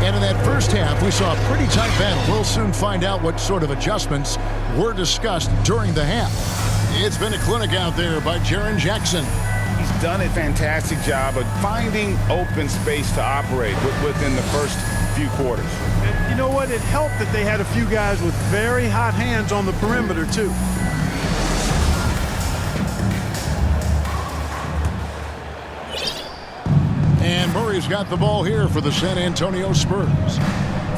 And in that first half, we saw a pretty tight battle. We'll soon find out what sort of adjustments were discussed during the half. It's been a clinic out there by Jaren Jackson. He's done a fantastic job of finding open space to operate within the first few quarters. And you know what? It helped that they had a few guys with very hot hands on the perimeter, too. And Murray's got the ball here for the San Antonio Spurs.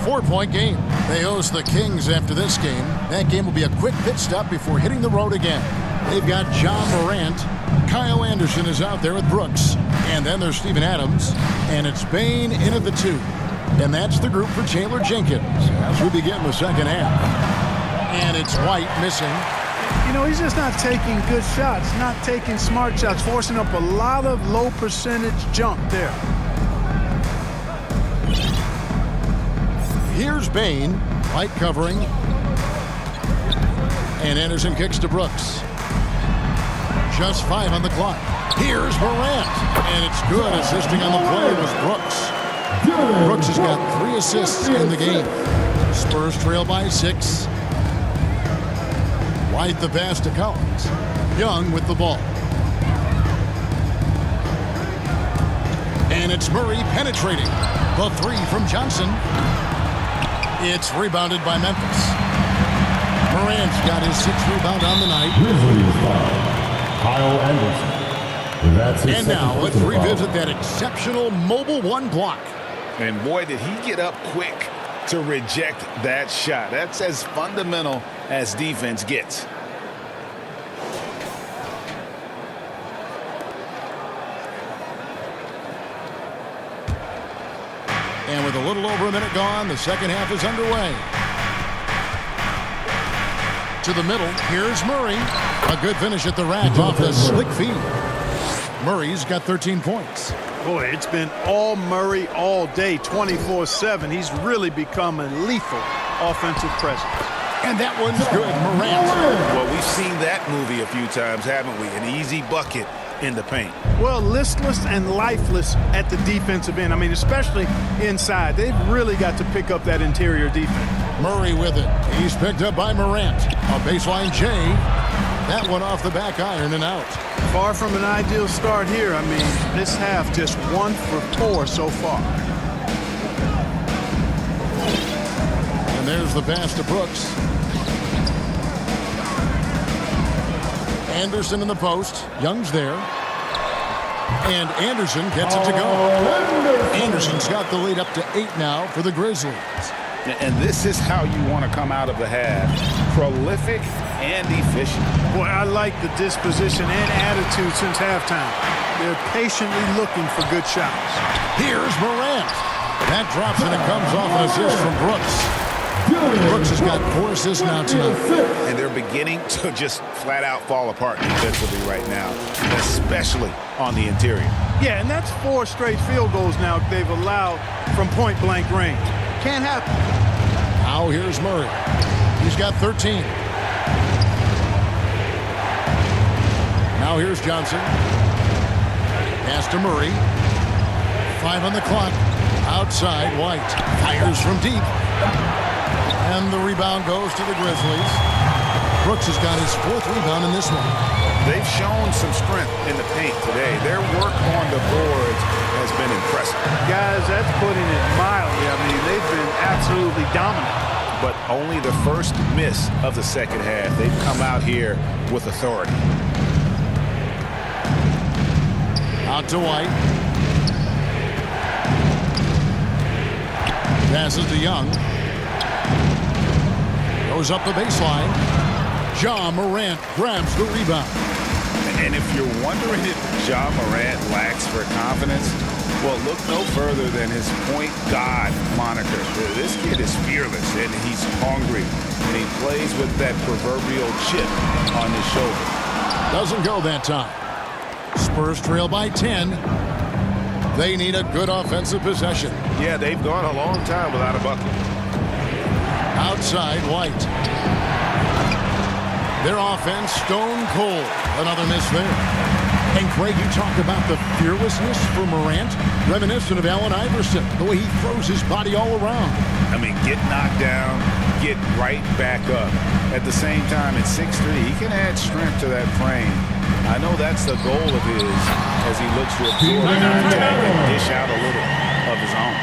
4-point game. They host the Kings after this game. That game will be a quick pit stop before hitting the road again. They've got John Morant. Kyle Anderson is out there with Brooks. And then there's Steven Adams. And it's Bane in at the 2. And that's the group for Taylor Jenkins as we begin the second half. And it's White missing. You know, he's just not taking good shots, not taking smart shots, forcing up a lot of low percentage jump there. Here's Bane. White covering. And Anderson kicks to Brooks. Just 5 on the clock. Here's Morant. And it's good. Assisting on the play was Brooks. Brooks has got 3 assists in the game. Spurs trail by 6. White the pass to Collins. Young with the ball. And it's Murray penetrating. The 3 from Johnson. It's rebounded by Memphis. Morant's got his 6th rebound on the night. Grizzlies foul. Kyle Anderson. That's his and now let's revisit that exceptional mobile 1 block. And boy, did he get up quick to reject that shot. That's as fundamental as defense gets. And with a little over a minute gone, the second half is underway. To the middle, here's Murray. A good finish at the rack off the slick feed. Murray's got 13 points. Boy, it's been all Murray all day, 24/7. He's really become a lethal offensive presence. And that one's good, Morant. Well, we've seen that movie a few times, haven't we? An easy bucket in the paint. Well, listless and lifeless at the defensive end. I mean, especially inside. They've really got to pick up that interior defense. Murray with it. He's picked up by Morant. A baseline J. That one off the back iron and out. Far from an ideal start here. I mean, this half just 1 for 4 so far. And there's the pass to Brooks. Anderson in the post. Young's there. And Anderson gets it to go. Anderson's got the lead up to 8 now for the Grizzlies. And this is how you want to come out of the half. Prolific and efficient. Boy, I like the disposition and attitude since halftime. They're patiently looking for good shots. Here's Morant. That drops and it comes off an assist from Brooks. Brooks has got 4 assists now tonight. And they're beginning to just flat out fall apart defensively right now, especially on the interior. Yeah, and that's 4 straight field goals now they've allowed from point-blank range. Can't happen. Now here's Murray. He's got 13. Now here's Johnson. Pass to Murray. 5 on the clock. Outside, White. Fires from deep. And the rebound goes to the Grizzlies. Brooks has got his 4th rebound in this one. They've shown some strength in the paint today. Their work on the boards has been impressive. Guys, that's putting it mildly. I mean, they've been absolutely dominant. But only the first miss of the second half. They've come out here with authority. Out to White. Passes to Young. Goes up the baseline. Ja Morant grabs the rebound. And if you're wondering if Ja Morant lacks for confidence, well, look no further than his point God moniker. This kid is fearless, and he's hungry, and he plays with that proverbial chip on his shoulder. Doesn't go that time. Spurs trail by 10. They need a good offensive possession. Yeah, they've gone a long time without a bucket. Outside, White. Their offense stone cold. Another miss there. And Craig, you talk about the fearlessness for Morant, reminiscent of Allen Iverson, the way he throws his body all around. I mean, get knocked down, get right back up. At the same time, at 6'3", he can add strength to that frame. I know that's the goal of his as he looks to absorb contact and dish out a little of his own.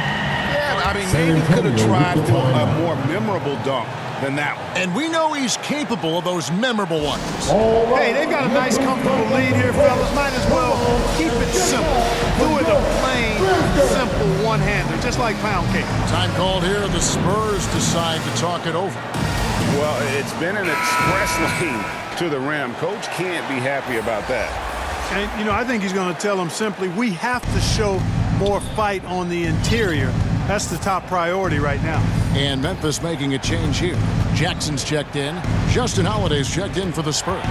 Yeah, I mean, maybe could have tried for a more memorable dunk than that one. And we know he's capable of those memorable ones. Hey, they've got a nice, comfortable lead here, fellas. Might as well keep it simple. Do it a plain, simple one-hander, just like pound cake. Time called here. The Spurs decide to talk it over. Well, it's been an express lane to the rim. Coach can't be happy about that. And, you know, I think he's going to tell them simply, we have to show more fight on the interior. That's the top priority right now. And Memphis making a change here. Jackson's checked in. Justin Holiday's checked in for the Spurs.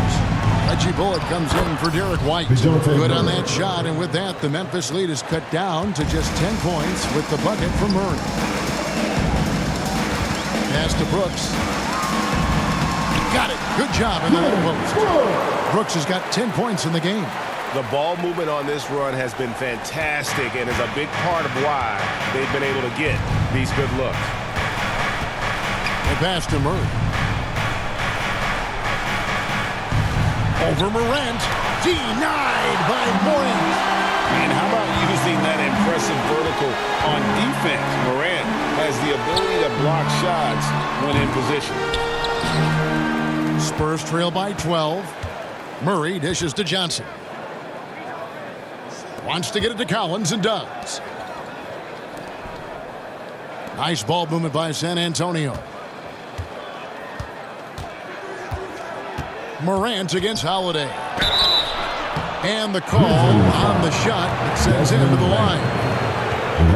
Reggie Bullock comes in for Derek White. Good on that shot, and with that, the Memphis lead is cut down to just 10 points with the bucket from Murray. Pass to Brooks. Got it. Good job in the low post. Brooks has got 10 points in the game. The ball movement on this run has been fantastic and is a big part of why they've been able to get these good looks. The pass to Murray. Over Morant. Denied by Morant. And how about using that impressive vertical on defense? Morant has the ability to block shots when in position. Spurs trail by 12. Murray dishes to Johnson. Wants to get it to Collins and does. Nice ball movement by San Antonio. Morant against Holiday. And the call on the shot that sends him to the line.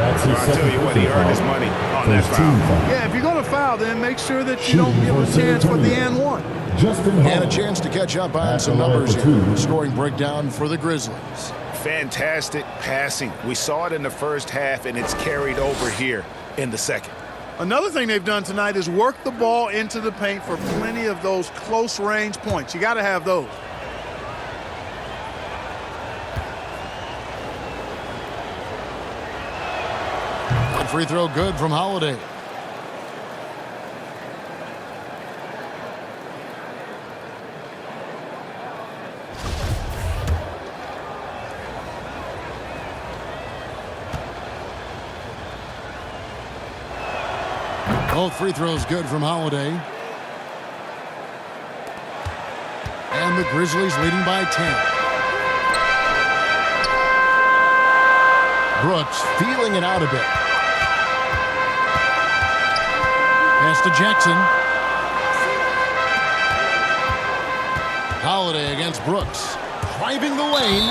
I'll tell you what, he earned his money on that foul. Yeah, if you're going to foul, then make sure that you don't give a chance for the and one. And a chance to catch up on some numbers here. Scoring breakdown for the Grizzlies. Fantastic passing. We saw it in the first half, and it's carried over here in the second. Another thing they've done tonight is work the ball into the paint for plenty of those close-range points. You got to have those. That free throw good from Holiday. Both free throws good from Holiday. And the Grizzlies leading by 10. Brooks feeling it out a bit. Pass to Jackson. Holiday against Brooks. Driving the lane.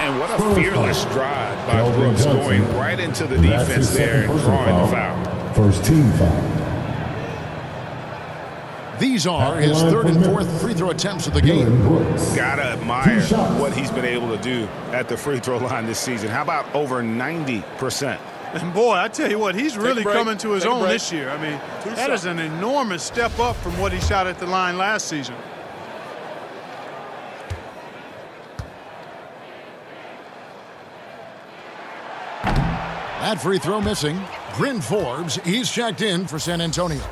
And what a fearless drive by Brooks, going right into the defense there and drawing the foul. First team foul. These are his third and fourth free throw attempts of the game. Gotta admire what he's been able to do at the free throw line this season. How about over 90%? And boy, I tell you what, he's really coming to his own this year. I mean, that is an enormous step up from what he shot at the line last season. That free throw missing. Bryn Forbes, he's checked in for San Antonio.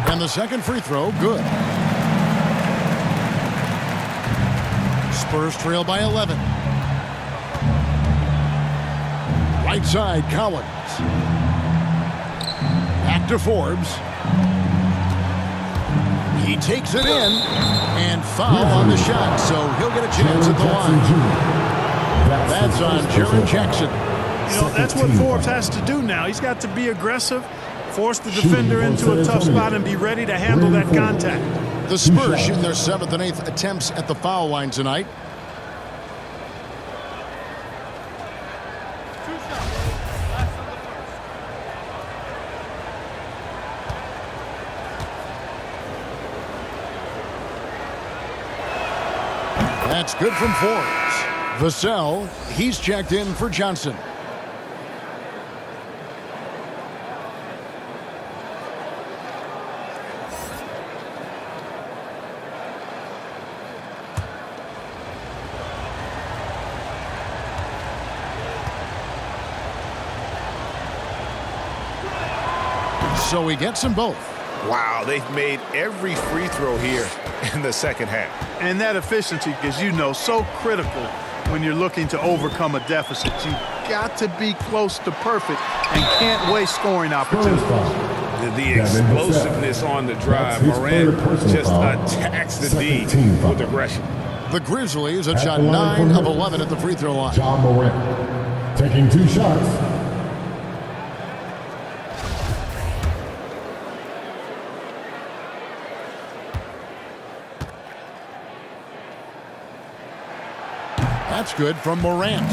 And the second free throw, good. Spurs trail by 11. Right side, Collins. Back to Forbes. He takes it in, and foul on the shot, so he'll get a chance at the line. That's on Jaren Jackson. You know, that's what Forbes has to do now. He's got to be aggressive, force the defender into a tough spot, and be ready to handle that contact. The Spurs shooting their 7th and 8th attempts at the foul line tonight. That's good from Forbes. Vassell, he's checked in for Johnson. So he gets them both. Wow, they've made every free throw here in the second half. And that efficiency, as you know, so critical when you're looking to overcome a deficit. You've got to be close to perfect and can't waste scoring opportunities. The explosiveness on the drive. Morant just attacks the D with aggression. The Grizzlies have shot 9 of 11 at the free throw line. John Morant taking 2 shots. That's good from Morant.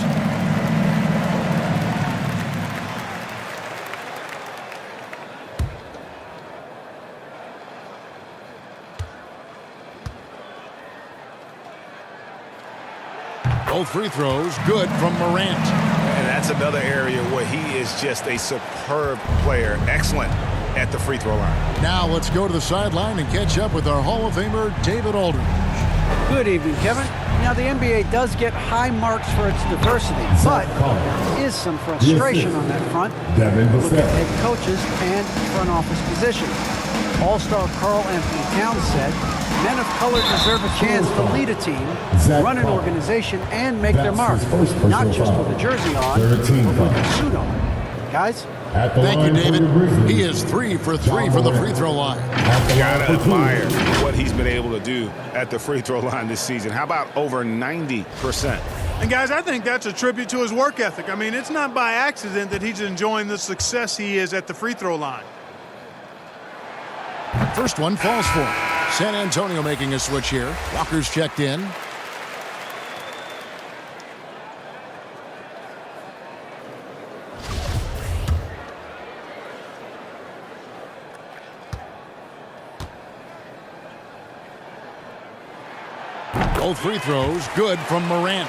Both free throws good from Morant. And that's another area where he is just a superb player. Excellent at the free throw line. Now let's go to the sideline and catch up with our Hall of Famer, David Aldridge. Good evening, Kevin. Now, the NBA does get high marks for its diversity, but there is some frustration on that front. Look at head coaches and front office positions. All-star Karl Anthony Towns said, men of color deserve a chance to lead a team, run an organization, and make their mark, not just with a jersey on, but with a suit on. Guys? Thank you, David. He is 3 for 3 from the free throw line. Gotta admire what he's been able to do at the free throw line this season. How about over 90%? And guys, I think that's a tribute to his work ethic. I mean, it's not by accident that he's enjoying the success he is at the free throw line. First one falls for him. San Antonio making a switch here. Walker's checked in. Both free throws good from Morant.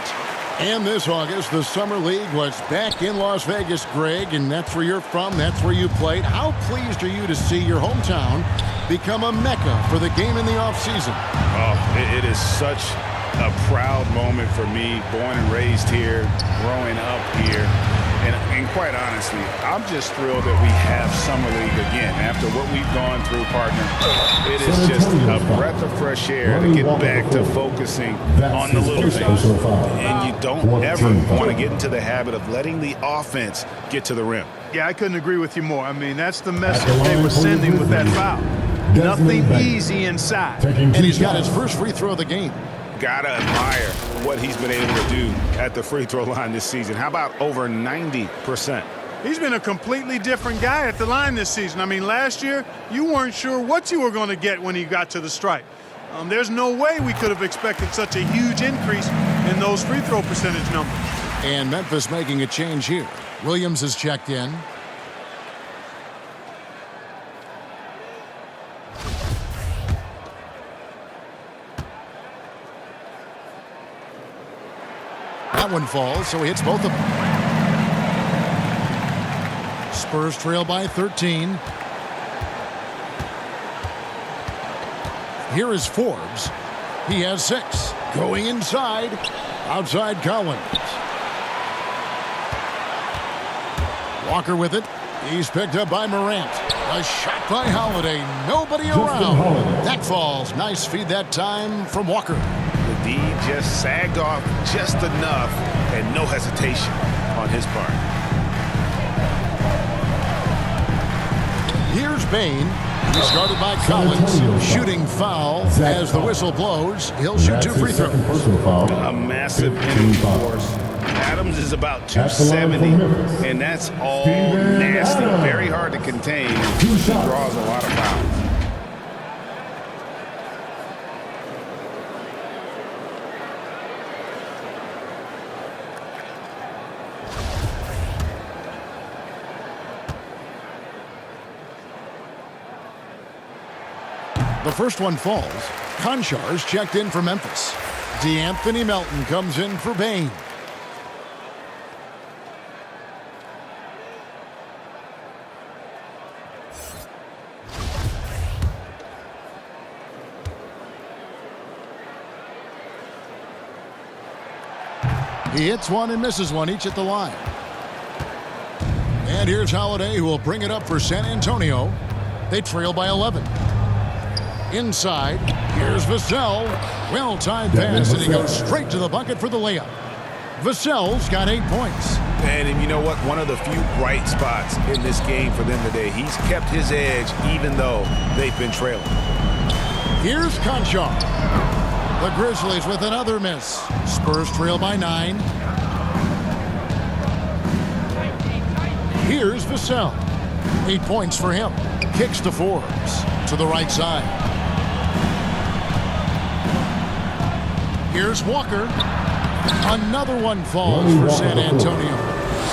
And this August, the Summer League was back in Las Vegas, Greg, and that's where you're from, that's where you played. How pleased are you to see your hometown become a mecca for the game in the offseason? Oh, it is such a proud moment for me, born and raised here, growing up here. And quite honestly, I'm just thrilled that we have Summer League again. After what we've gone through, partner, it is just a breath of fresh air to get back to focusing on the little things. And you don't ever want to get into the habit of letting the offense get to the rim. Yeah, I couldn't agree with you more. I mean, that's the message they were sending with that foul. Nothing easy inside. And he's got his first free throw of the game. Gotta admire what he's been able to do at the free throw line this season. How about over 90%? He's been a completely different guy at the line this season. I mean, last year, you weren't sure what you were going to get when he got to the stripe. There's no way we could have expected such a huge increase in those free throw percentage numbers. And Memphis making a change here. Williams is checked in. That one falls, so he hits both of them. Spurs trail by 13. Here is Forbes. He has 6. Going inside. Outside Collins. Walker with it. He's picked up by Morant. A shot by Holiday. Nobody around. That falls. Nice feed that time from Walker. The D just sagged off just enough and no hesitation on his part. Here's Bain. He's guarded by Collins. Shooting foul as the whistle blows. He'll shoot 2 free throws. A massive penalty force. Adams is about 270, and that's all nasty. Very hard to contain. He draws a lot of fouls. The first one falls. Konchar's checked in for Memphis. DeAnthony Melton comes in for Bain. He hits one and misses one, each at the line. And here's Holiday, who will bring it up for San Antonio. They trail by 11. Inside, here's Vassell. Well-timed pass, and he goes straight to the bucket for the layup. Vassell's got 8 points. And you know what? One of the few bright spots in this game for them today. He's kept his edge even though they've been trailing. Here's Conchar. The Grizzlies with another miss. Spurs trail by 9. Here's Vassell. 8 points for him. Kicks to Forbes. To the right side. Here's Walker. Another one falls for San Antonio.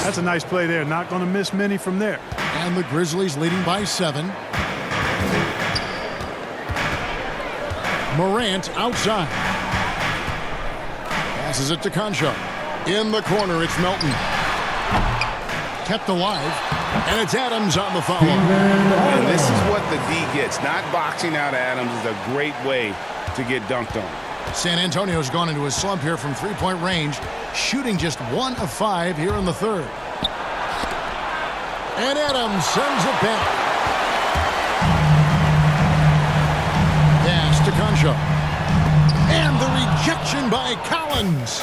That's a nice play there. Not going to miss many from there. And the Grizzlies leading by 7. Morant outside. Passes it to Conchar. In the corner, it's Melton. Kept alive. And it's Adams on the follow. And this is what the D gets. Not boxing out Adams is a great way to get dunked on. San Antonio's gone into a slump here from three-point range, shooting just 1 of 5 here in the third. And Adams sends it back. Pass to Conchar. And the rejection by Collins.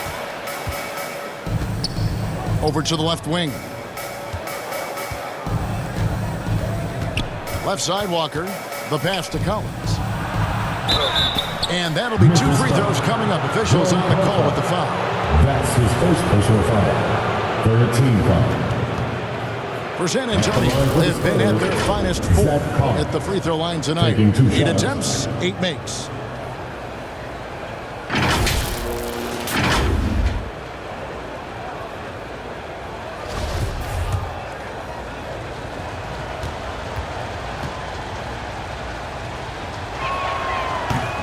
Over to the left wing. Left side, Walker. The pass to Collins. And that'll be 2 free throws coming up. Officials on the call with the foul. That's his first personal foul. 13 foul. For San Antonio, they've been at their finest 4 at the free throw line tonight. 8 attempts, 8 makes.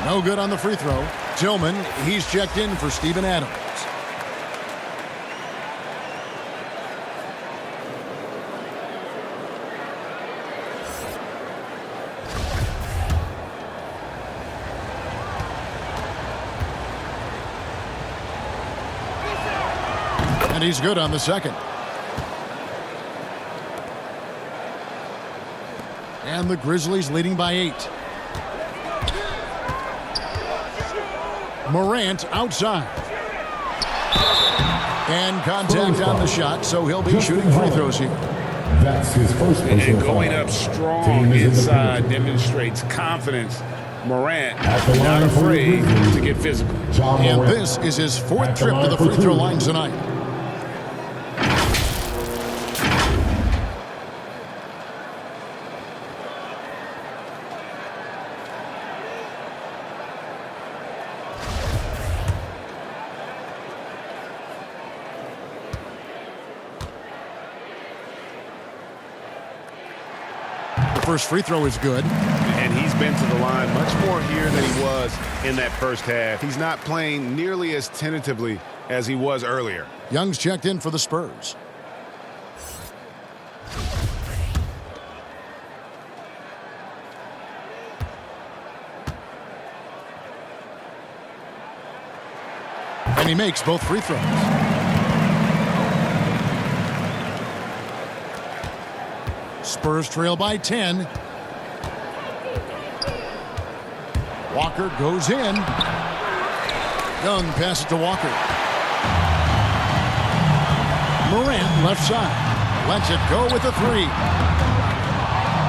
No good on the free throw. Tillman, he's checked in for Steven Adams. And he's good on the second. And the Grizzlies leading by 8. Morant outside. And contact on the shot, so he'll be shooting free throws here. That's his first personal And going foul. up strong inside demonstrates confidence. Morant not afraid to get physical. And this is his 4th trip to the free throw line tonight. First free throw is good. And he's been to the line much more here than he was in that first half. He's not playing nearly as tentatively as he was earlier. Young's checked in for the Spurs. And he makes both free throws. Spurs trail by 10. Walker goes in. Young passes to Walker. Morant left side. Lets it go with a 3.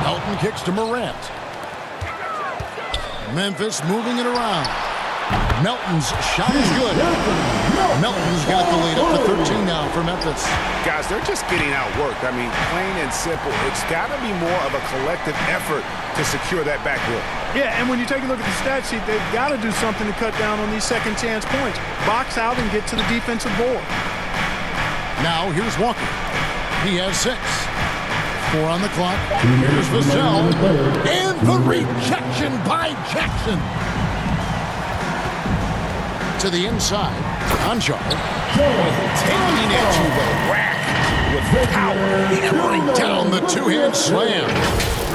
Melton kicks to Morant. Memphis moving it around. Melton's shot is good. Melton's got the lead up to 13 now for Memphis. Guys, they're just getting outworked. I mean, plain and simple. It's got to be more of a collective effort to secure that backboard. Yeah, and when you take a look at the stat sheet, they've got to do something to cut down on these second chance points. Box out and get to the defensive board. Now here's Walker. He has 6. 4 on the clock. Here's Vassell. And the rejection by Jackson. To the inside. Conchar. Taking it to the rack with power. Hammering down the two-hand slam.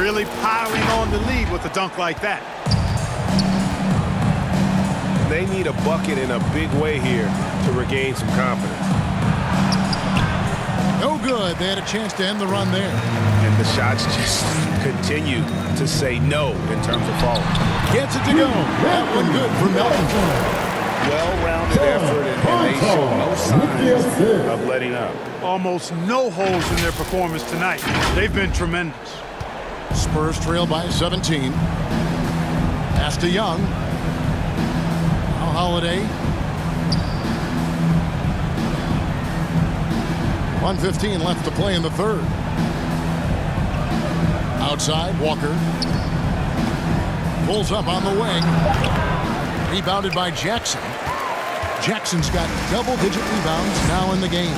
Really piling on the lead with a dunk like that. They need a bucket in a big way here to regain some confidence. No good. They had a chance to end the run there. And the shots just continue to say no in terms of falling. Gets it to go. That one good for Melton. Well-rounded effort, and they show no signs of letting up. Almost no holes in their performance tonight. They've been tremendous. Spurs trail by 17. Pass to Young. Now Holiday. 1:15 left to play in the third. Outside, Walker. Pulls up on the wing. Rebounded by Jackson. Jackson's got double-digit rebounds now in the game.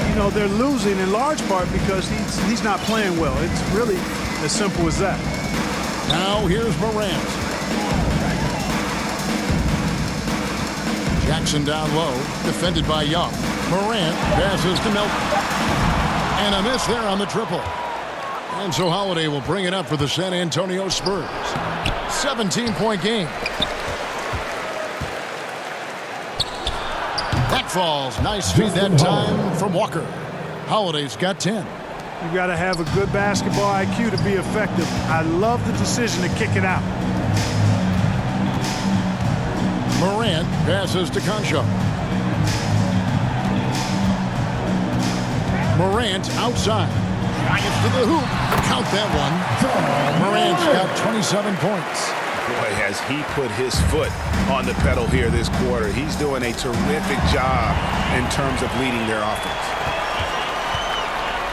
You know, they're losing in large part because he's not playing well. It's really as simple as that. Now here's Morant. Jackson down low, defended by Young. Morant passes to Melton. And a miss there on the triple. And so Holiday will bring it up for the San Antonio Spurs. 17-point game. That falls. Nice feed that time from Walker. Holiday's got 10. You've got to have a good basketball IQ to be effective. I love the decision to kick it out. Morant passes to Conchar. Morant outside. Drives to the hoop. Count that one. Morant's got 27 points. Boy, has he put his foot on the pedal here this quarter. He's doing a terrific job in terms of leading their offense.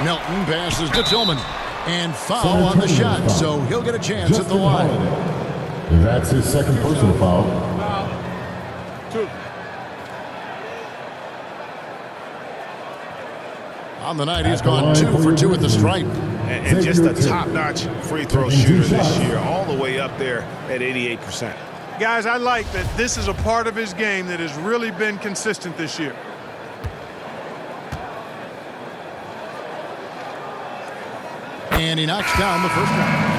Melton passes to Tillman. And foul on the shot, so he'll get a chance at the line. That's his second personal foul. On the night, he's gone 2 for 2 at the stripe. And just a top-notch free throw shooter this year, all the way up there at 88%. Guys, I like that this is a part of his game that has really been consistent this year. And he knocks down the first one.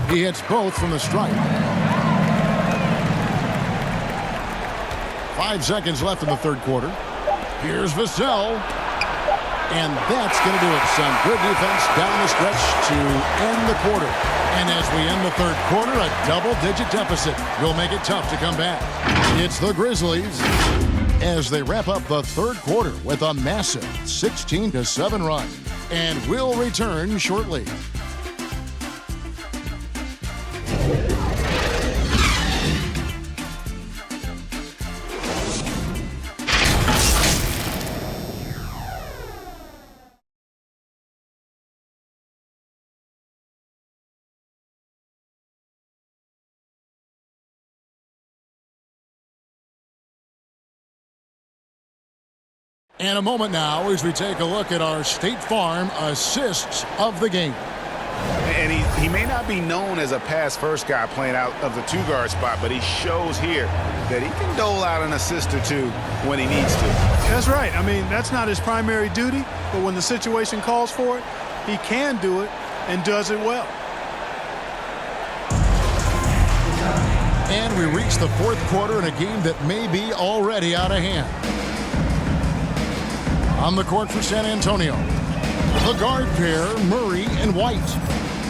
He hits both from the stripe. 5 seconds left in the third quarter. Here's Vassell. And that's going to do it. Some good defense down the stretch to end the quarter. And as we end the third quarter, a double-digit deficit will make it tough to come back. It's the Grizzlies as they wrap up the third quarter with a massive 16-7 run. And we'll return shortly. And a moment now as we take a look at our State Farm assists of the game. And he may not be known as a pass-first guy playing out of the two-guard spot, but he shows here that he can dole out an assist or two when he needs to. That's right. I mean, that's not his primary duty, but when the situation calls for it, he can do it and does it well. And we reach the fourth quarter in a game that may be already out of hand. On the court for San Antonio, the guard pair, Murray and White.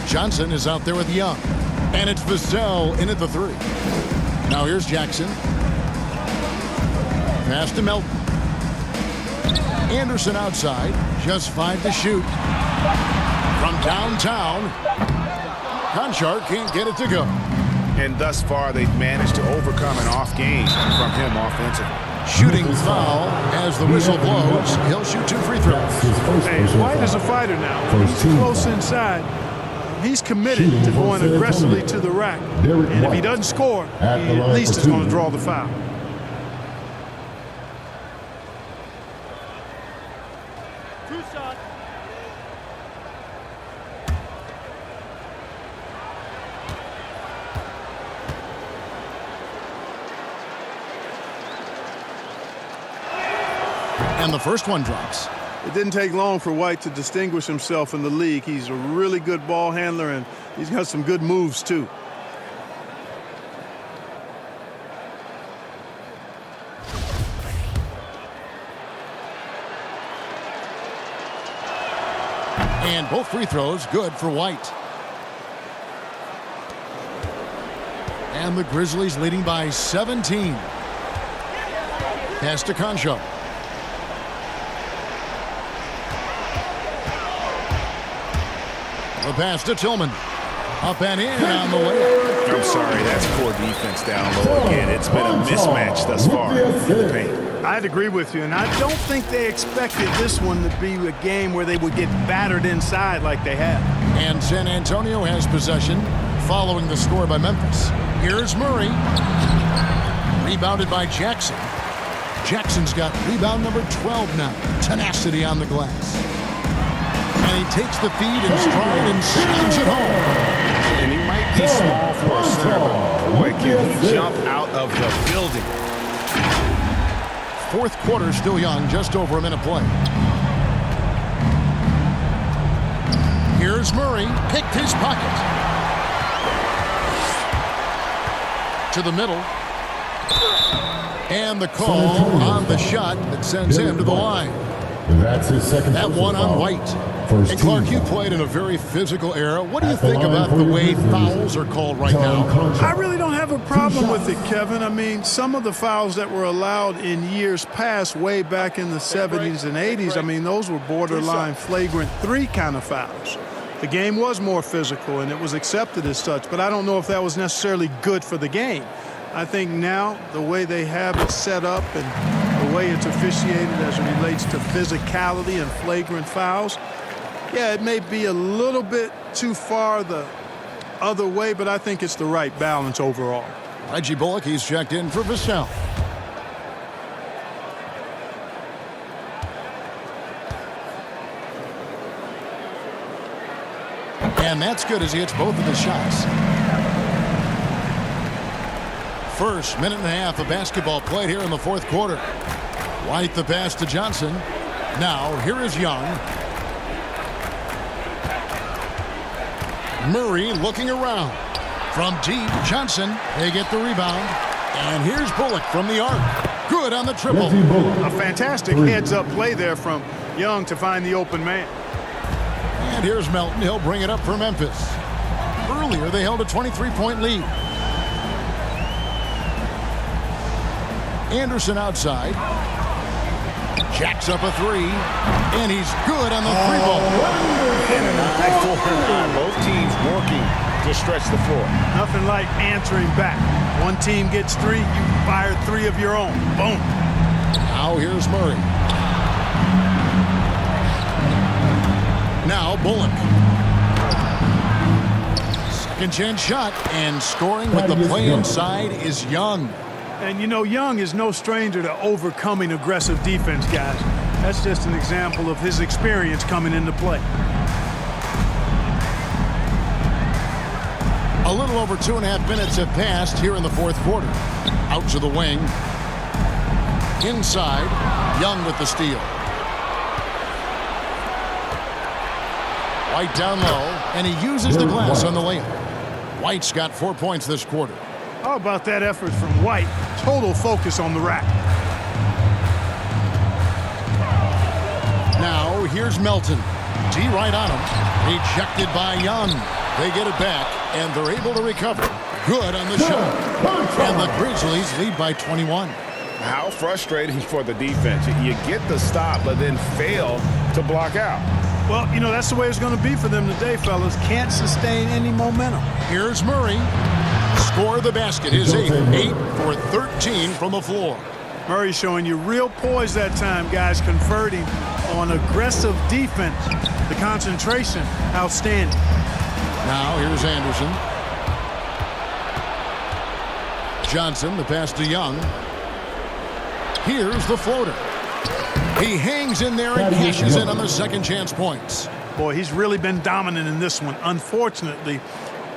Johnson is out there with Young. And it's Vassell in at the 3. Now here's Jackson. Pass to Melton. Anderson outside. Just 5 to shoot. From downtown, Conchar can't get it to go. And thus far, they've managed to overcome an off game from him offensively. Shooting foul as the whistle blows. He'll shoot 2 free throws. Hey, White is a fighter now. He's close inside. He's committed to going aggressively to the rack. And if he doesn't score, he at least is going to draw the foul. And the first one drops. It didn't take long for White to distinguish himself in the league. He's a really good ball handler, and he's got some good moves, too. And both free throws good for White. And the Grizzlies leading by 17. Pass to Concho. The pass to Tillman. Up and in on the way. I'm sorry, that's poor defense down low again. It's been a mismatch thus far in the paint. I'd agree with you, and I don't think they expected this one to be a game where they would get battered inside like they have. And San Antonio has possession following the score by Memphis. Here's Murray. Rebounded by Jackson. Jackson's got rebound number 12 now. Tenacity on the glass. And he takes the feed in stride and slams it home. And he might be small for a center, but boy, can he jump out of the building. Fourth quarter still young, just over a minute play. Here's Murray, picked his pocket. To the middle. And the call on the shot that sends him to the line. That's his second. That one on White. And Clark, you played in a very physical era. What do you think about the way fouls are called right now? I really don't have a problem with it, Kevin. I mean, some of the fouls that were allowed in years past, way back in the 70s and 80s, I mean, those were borderline flagrant 3 kind of fouls. The game was more physical, and it was accepted as such, but I don't know if that was necessarily good for the game. I think now the way they have it set up and the way it's officiated as it relates to physicality and flagrant fouls, yeah, it may be a little bit too far the other way, but I think it's the right balance overall. Reggie Bullock, he's checked in for Vassell. And that's good as he hits both of his shots. First minute and a half of basketball played here in the fourth quarter. White the pass to Johnson. Now here is Young. Murray looking around. From deep, Johnson, they get the rebound. And here's Bullock from the arc. Good on the triple. A fantastic heads-up play there from Young to find the open man. And here's Melton. He'll bring it up for Memphis. Earlier, they held a 23-point lead. Anderson outside. Jacks up a 3. And he's good on the 3-ball. And an eye for an eye. Both teams working to stretch the floor. Nothing like answering back. One team gets 3, you fire 3 of your own. Boom. Now here's Murray. Now Bullock. Second chance shot, and scoring with the play inside is Young. And you know, Young is no stranger to overcoming aggressive defense, guys. That's just an example of his experience coming into play. A little over 2.5 minutes have passed here in the fourth quarter. Out to the wing. Inside, Young with the steal. White down low, and he uses the glass on the layup. White's got 4 points this quarter. How about that effort from White? Total focus on the rack. Now here's Melton. D right on him. Rejected by Young. They get it back, and they're able to recover. Good on the shot. And the Grizzlies lead by 21. How frustrating for the defense. You get the stop, but then fail to block out. Well, you know, that's the way it's going to be for them today, fellas. Can't sustain any momentum. Here's Murray. Score the basket. His 8 for 13 from the floor. Murray showing you real poise that time, guys, converting on aggressive defense. The concentration, outstanding. Now here's Anderson. Johnson, the pass to Young. Here's the floater. He hangs in there and cashes in on the second chance points. Boy, he's really been dominant in this one. Unfortunately,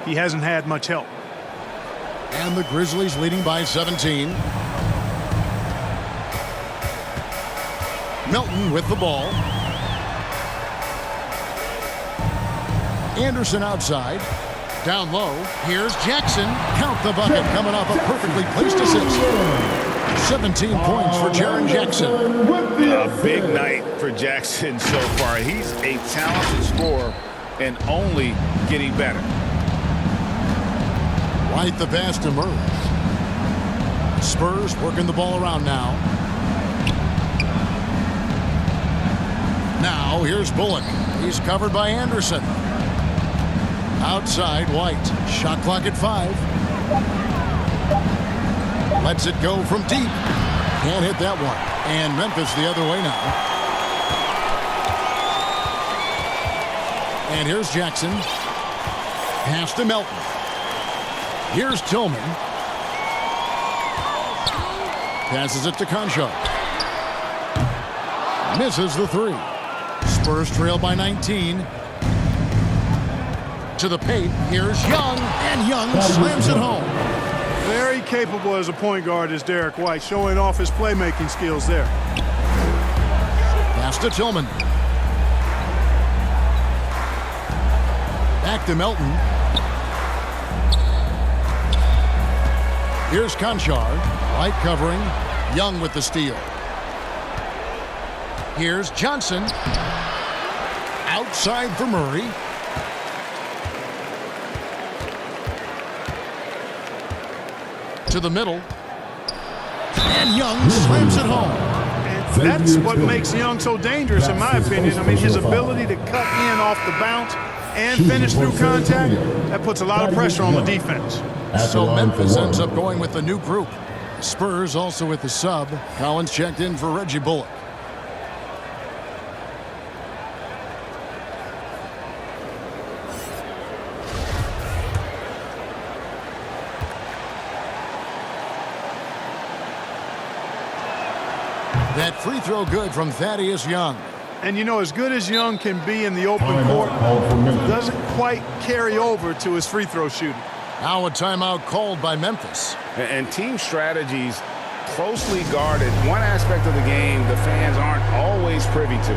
he hasn't had much help. And the Grizzlies leading by 17. Melton with the ball. Anderson outside. Down low. Here's Jackson. Count the bucket coming off a perfectly placed assist. 17 points for Jaren Jackson. A big night for Jackson so far. He's a talented scorer and only getting better. Right the pass to Murray. Spurs working the ball around now. Now here's Bullock. He's covered by Anderson. Outside White. Shot clock at 5. Lets it go from deep. Can't hit that one. And Memphis the other way now. And here's Jackson. Pass to Melton. Here's Tillman. Passes it to Conchar. Misses the 3. Spurs trail by 19. To the paint. Here's Young. And Young slams it home. Very capable as a point guard is Derek White, showing off his playmaking skills there. Pass to Tillman. Back to Melton. Here's Conchar. White covering. Young with the steal. Here's Johnson. Outside for Murray. To the middle. And Young slams it home. And that's what makes Young so dangerous, in my opinion. I mean, his ability to cut in off the bounce and finish through contact, that puts a lot of pressure on the defense. So Memphis ends up going with the new group. Spurs also with the sub. Collins checked in for Reggie Bullock. That free throw good from Thaddeus Young. And you know, as good as Young can be in the open court, doesn't quite carry over to his free throw shooting. Now a timeout called by Memphis. And team strategies closely guarded. One aspect of the game the fans aren't always privy to.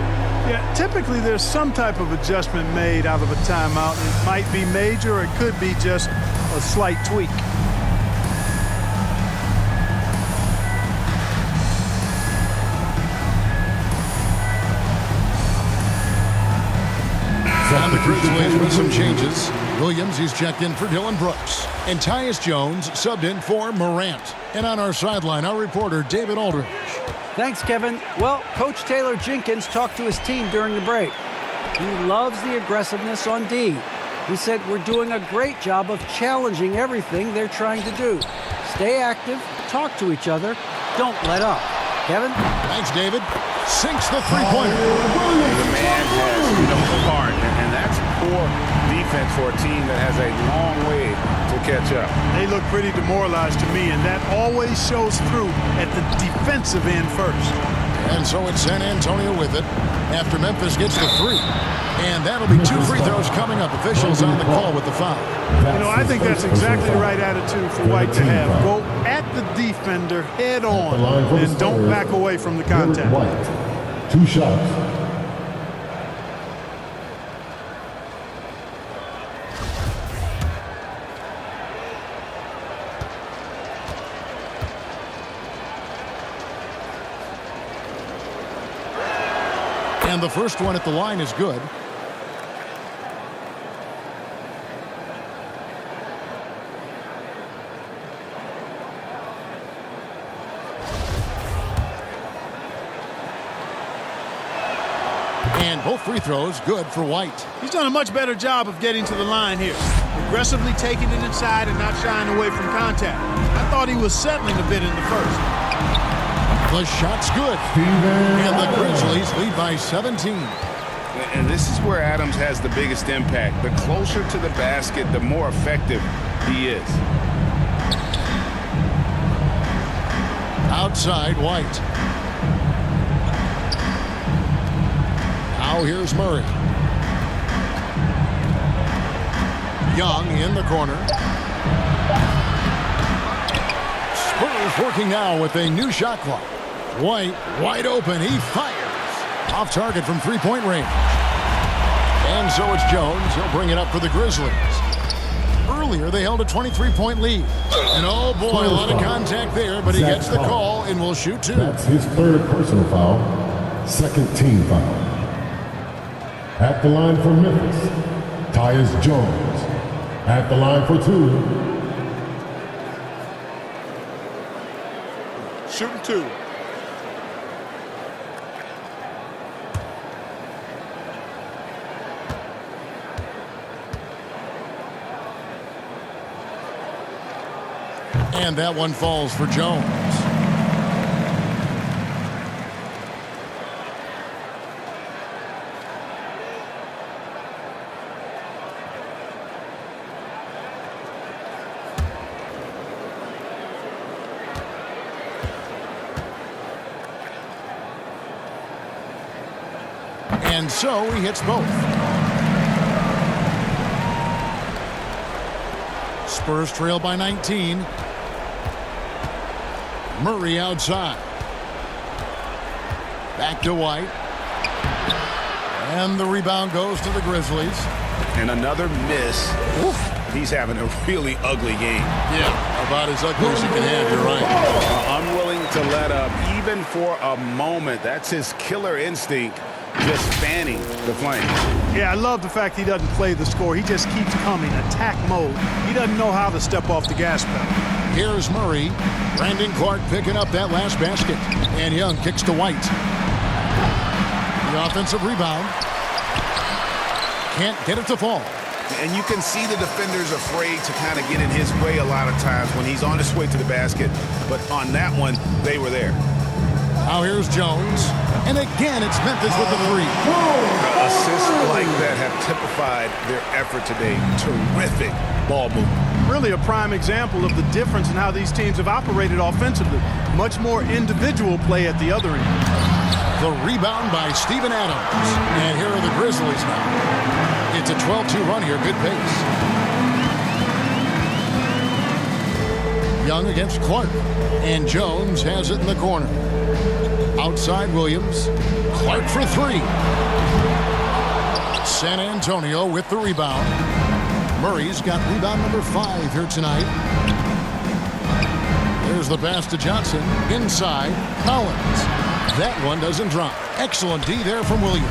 Yeah, typically there's some type of adjustment made out of a timeout. It might be major or it could be just a slight tweak. And the Grizzlies with some changes. Williams, he's checked in for Dylan Brooks. And Tyus Jones subbed in for Morant. And on our sideline, our reporter, David Aldridge. Thanks, Kevin. Well, Coach Taylor Jenkins talked to his team during the break. He loves the aggressiveness on D. He said, we're doing a great job of challenging everything they're trying to do. Stay active, talk to each other, don't let up. Kevin? Thanks, David. Sinks the three-pointer. The man has no heart, and that's poor defense for a team that has a long way to catch up. They look pretty demoralized to me, and that always shows through at the defensive end first. And so it's San Antonio with it after Memphis gets the 3. And that'll be 2 free throws coming up. Officials on the call with the foul. You know, I think that's exactly the right attitude for White to have. Go at the defender head on and don't back away from the contact. White, 2 shots. And the first one at the line is good. And both free throws good for White. He's done a much better job of getting to the line here. Aggressively taking it inside and not shying away from contact. I thought he was settling a bit in the first. The shot's good. And the Grizzlies lead by 17. And this is where Adams has the biggest impact. The closer to the basket, the more effective he is. Outside, White. Now here's Murray. Young in the corner. Spurs working now with a new shot clock. White wide open. He fires. Off target from three-point range. And so it's Jones. He'll bring it up for the Grizzlies. Earlier, they held a 23-point lead. And oh boy, a lot of contact there, but he gets the call and will shoot two. That's his third personal foul, second team foul. At the line for Memphis, Tyus Jones. At the line for two. Shooting two. And that one falls for Jones. And so he hits both. Spurs trail by 19. Murray outside. Back to White. And the rebound goes to the Grizzlies. And another miss. Oof. He's having a really ugly game. Yeah, about as ugly as you can have, you're right. Unwilling to let up even for a moment. That's his killer instinct, just fanning the flames. Yeah, I love the fact he doesn't play the score. He just keeps coming, attack mode. He doesn't know how to step off the gas pedal. Here's Murray. Brandon Clark picking up that last basket. And Young kicks to White. The offensive rebound. Can't get it to fall. And you can see the defenders afraid to kind of get in his way a lot of times when he's on his way to the basket. But on that one, they were there. Now here's Jones. And again, it's Memphis with the three. Assists like that have typified their effort today. Terrific ball movement. Really a prime example of the difference in how these teams have operated offensively. Much more individual play at the other end. The rebound by Steven Adams. And here are the Grizzlies now. It's a 12-2 run here. Good pace. Young against Clark. And Jones has it in the corner. Outside Williams. Clark for three. San Antonio with the rebound. Murray's got rebound number 5 here tonight. There's the pass to Johnson. Inside, Collins. That one doesn't drop. Excellent D there from Williams.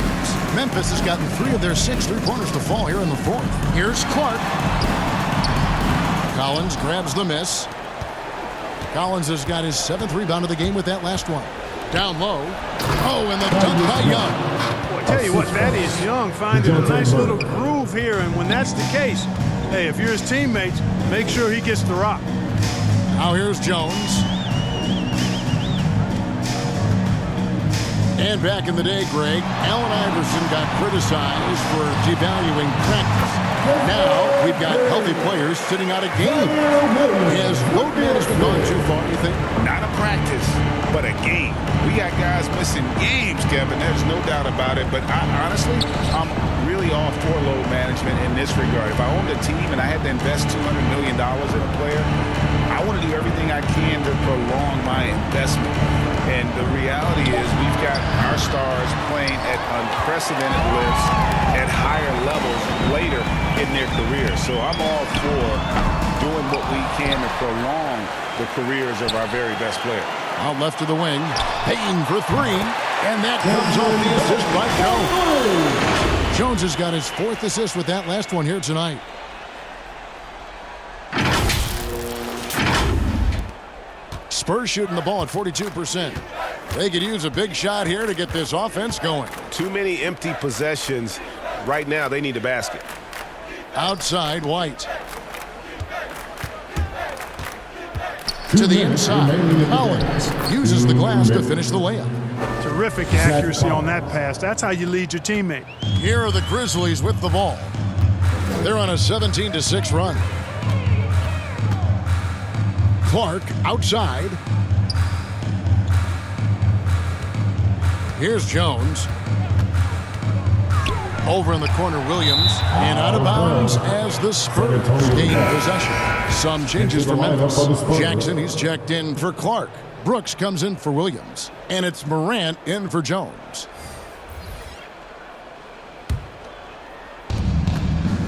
Memphis has gotten 3 of their 6 three-pointers to fall here in the fourth. Here's Clark. Collins grabs the miss. Collins has got his 7th rebound of the game with that last one. Down low. Oh, and the dunk by Young. Boy, I tell you what, that is Young finding a nice little groove here, and when that's the case, hey, if you're his teammates, make sure he gets the rock. Now here's Jones. And back in the day, Greg, Allen Iverson got criticized for devaluing practice. Now we've got healthy players sitting out a game. Has load management gone too far, you think? Not a practice, but a game. We got guys missing games, Kevin. There's no doubt about it. But honestly, I'm really all for load management in this regard. If I owned a team and I had to invest $200 million in a player, I want to do everything I can to prolong my investment. And the reality is we've got our stars playing at unprecedented lifts at higher levels later in their careers. So I'm all for doing what we can to prolong the careers of our very best players. Out left to the wing. Payne for 3. And that comes off the assist by Jones. Jones has got his 4th assist with that last one here tonight. Spurs shooting the ball at 42%. They could use a big shot here to get this offense going. Too many empty possessions. Right now, they need a basket. Outside, White. To the inside. Collins uses the glass to finish the layup. Terrific accuracy on that pass. That's how you lead your teammate. Here are the Grizzlies with the ball. They're on a 17-6 run. Clark outside. Here's Jones. Over in the corner, Williams. And out of bounds as the Spurs gain possession. Some changes for Memphis. Jackson, he's checked in for Clark. Brooks comes in for Williams. And it's Morant in for Jones.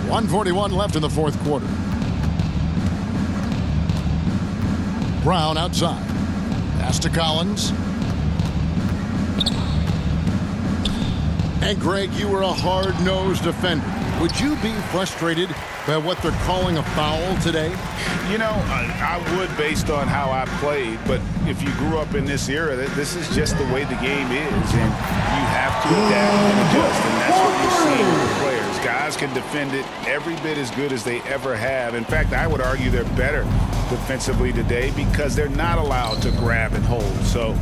1:41 left in the fourth quarter. Brown outside. Pass to Collins. And Greg, you were a hard-nosed defender. Would you be frustrated by what they're calling a foul today? You know, I would based on how I played, but if you grew up in this era, this is just the way the game is, and you have to adapt and adjust, and that's what you're seeing with the players. Guys can defend it every bit as good as they ever have. In fact, I would argue they're better defensively today because they're not allowed to grab and hold. So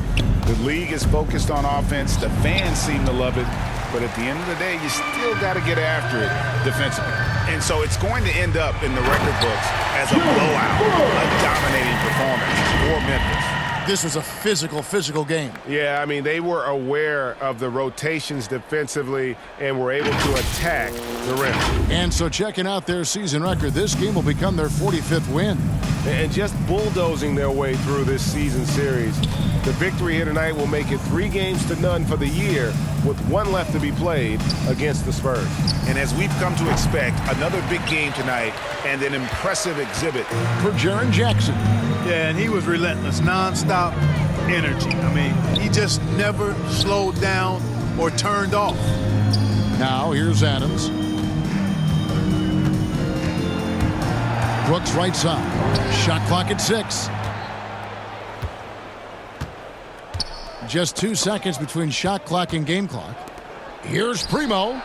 the league is focused on offense. The fans seem to love it. But at the end of the day, you still got to get after it defensively. And so it's going to end up in the record books as a blowout, a dominating performance for Memphis. This was a physical game. Yeah, I mean, they were aware of the rotations defensively and were able to attack the rim. And so checking out their season record, this game will become their 45th win. And just bulldozing their way through this season series. The victory here tonight will make it 3-0 for the year with one left to be played against the Spurs. And as we've come to expect, another big game tonight and an impressive exhibit for Jaren Jackson. Yeah, and he was relentless, nonstop energy. I mean, he just never slowed down or turned off. Now here's Adams. Brooks right side. Shot clock at 6. Just 2 seconds between shot clock and game clock. Here's Primo.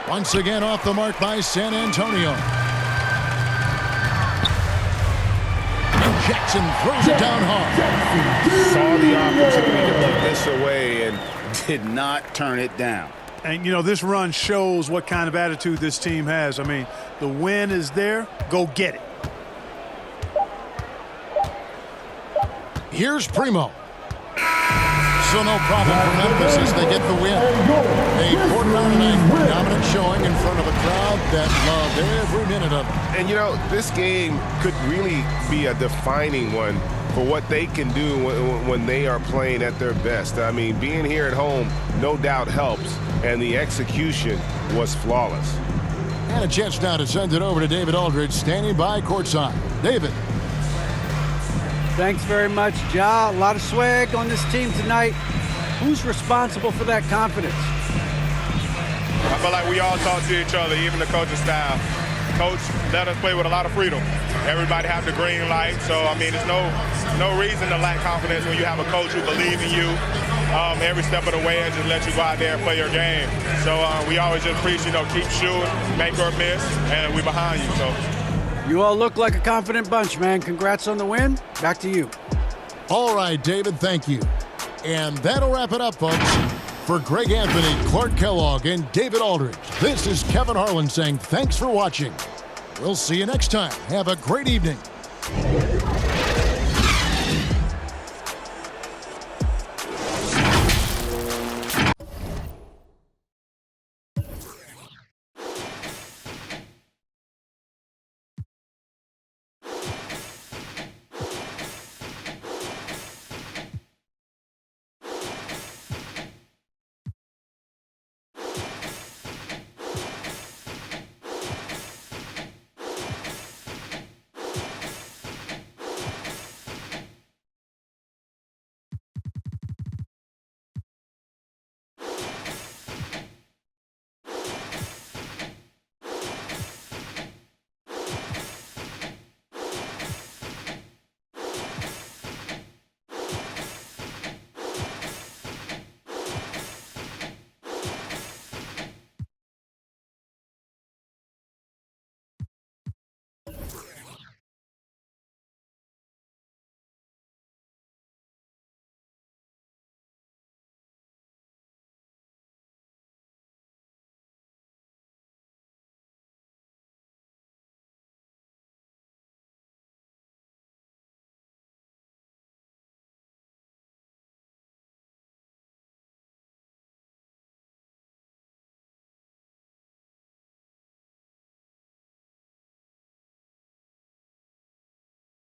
Once again off the mark by San Antonio. And Jackson throws it down hard. Saw the opportunity to put this away and did not turn it down. And, you know, this run shows what kind of attitude this team has. I mean, the win is there. Go get it. Here's Primo. So no problem for Memphis as they get the win. A quarter-night dominant showing in front of a crowd that loved every minute of it. And, you know, this game could really be a defining one for what they can do when they are playing at their best. I mean, being here at home no doubt helps, and the execution was flawless. And a chance now to send it over to David Aldridge, standing by courtside. David. Thanks very much, Ja. A lot of swag on this team tonight. Who's responsible for that confidence? I feel like we all talk to each other, even the coaching staff. Coach let us play with a lot of freedom. Everybody have the green light, so I mean, there's no reason to lack confidence when you have a coach who believes in you every step of the way and just let you go out there and play your game. So we always just preach, you know, keep shooting, make or miss, and we behind you. So. You all look like a confident bunch, man. Congrats on the win. Back to you. All right, David, thank you. And that'll wrap it up, folks. For Greg Anthony, Clark Kellogg, and David Aldridge, this is Kevin Harlan saying thanks for watching. We'll see you next time. Have a great evening.